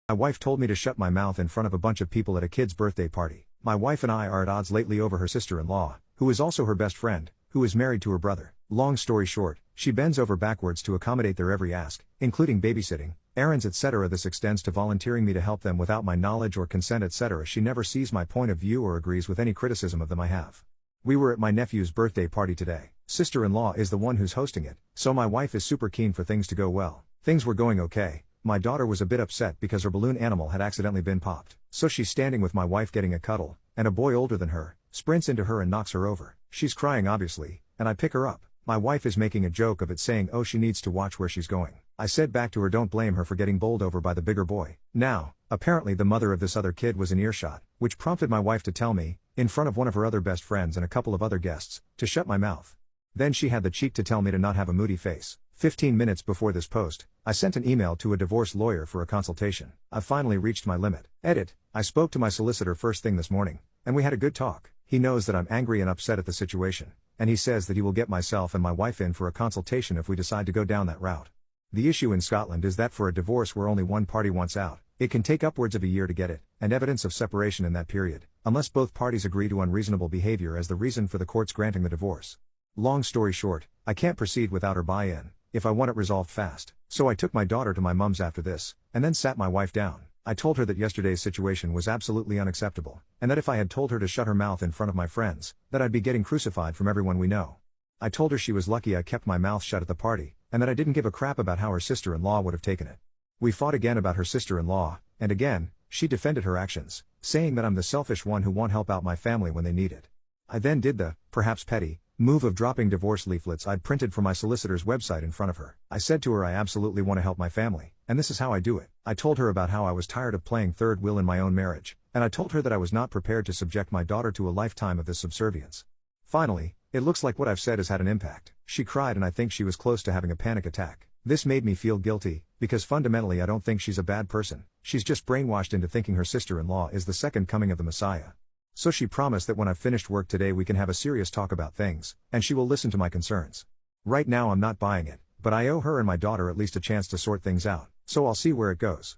My wife told me to shut my mouth in front of a bunch of people at a kid's birthday party. My wife and I are at odds lately over her sister-in-law, who is also her best friend, who is married to her brother. Long story short, she bends over backwards to accommodate their every ask, including babysitting, errands etc. This extends to volunteering me to help them without my knowledge or consent etc. She never sees my point of view or agrees with any criticism of them I have. We were at my nephew's birthday party today. Sister-in-law is the one who's hosting it, so my wife is super keen for things to go well. Things were going okay. My daughter was a bit upset because her balloon animal had accidentally been popped. So she's standing with my wife getting a cuddle, and a boy older than her sprints into her and knocks her over. She's crying obviously, and I pick her up. My wife is making a joke of it saying oh she needs to watch where she's going. I said back to her don't blame her for getting bowled over by the bigger boy. Now, apparently the mother of this other kid was in earshot, which prompted my wife to tell me, in front of one of her other best friends and a couple of other guests, to shut my mouth. Then she had the cheek to tell me to not have a moody face. 15 minutes before this post, I sent an email to a divorce lawyer for a consultation. I've finally reached my limit. Edit, I spoke to my solicitor first thing this morning, and we had a good talk. He knows that I'm angry and upset at the situation, and he says that he will get myself and my wife in for a consultation if we decide to go down that route. The issue in Scotland is that for a divorce where only one party wants out, it can take upwards of a year to get it, and evidence of separation in that period, unless both parties agree to unreasonable behavior as the reason for the courts granting the divorce. Long story short, I can't proceed without her buy-in, if I want it resolved fast. So I took my daughter to my mum's after this, and then sat my wife down. I told her that yesterday's situation was absolutely unacceptable, and that if I had told her to shut her mouth in front of my friends, that I'd be getting crucified from everyone we know. I told her she was lucky I kept my mouth shut at the party, and that I didn't give a crap about how her sister-in-law would have taken it. We fought again about her sister-in-law, and again, she defended her actions, saying that I'm the selfish one who won't help out my family when they need it. I then did the, perhaps petty, move of dropping divorce leaflets I'd printed from my solicitor's website in front of her. I said to her I absolutely want to help my family, and this is how I do it. I told her about how I was tired of playing third wheel in my own marriage, and I told her that I was not prepared to subject my daughter to a lifetime of this subservience. Finally, it looks like what I've said has had an impact. She cried and I think she was close to having a panic attack. This made me feel guilty, because fundamentally I don't think she's a bad person. She's just brainwashed into thinking her sister-in-law is the second coming of the Messiah. So she promised that when I've finished work today we can have a serious talk about things, and she will listen to my concerns. Right now I'm not buying it, but I owe her and my daughter at least a chance to sort things out, so I'll see where it goes.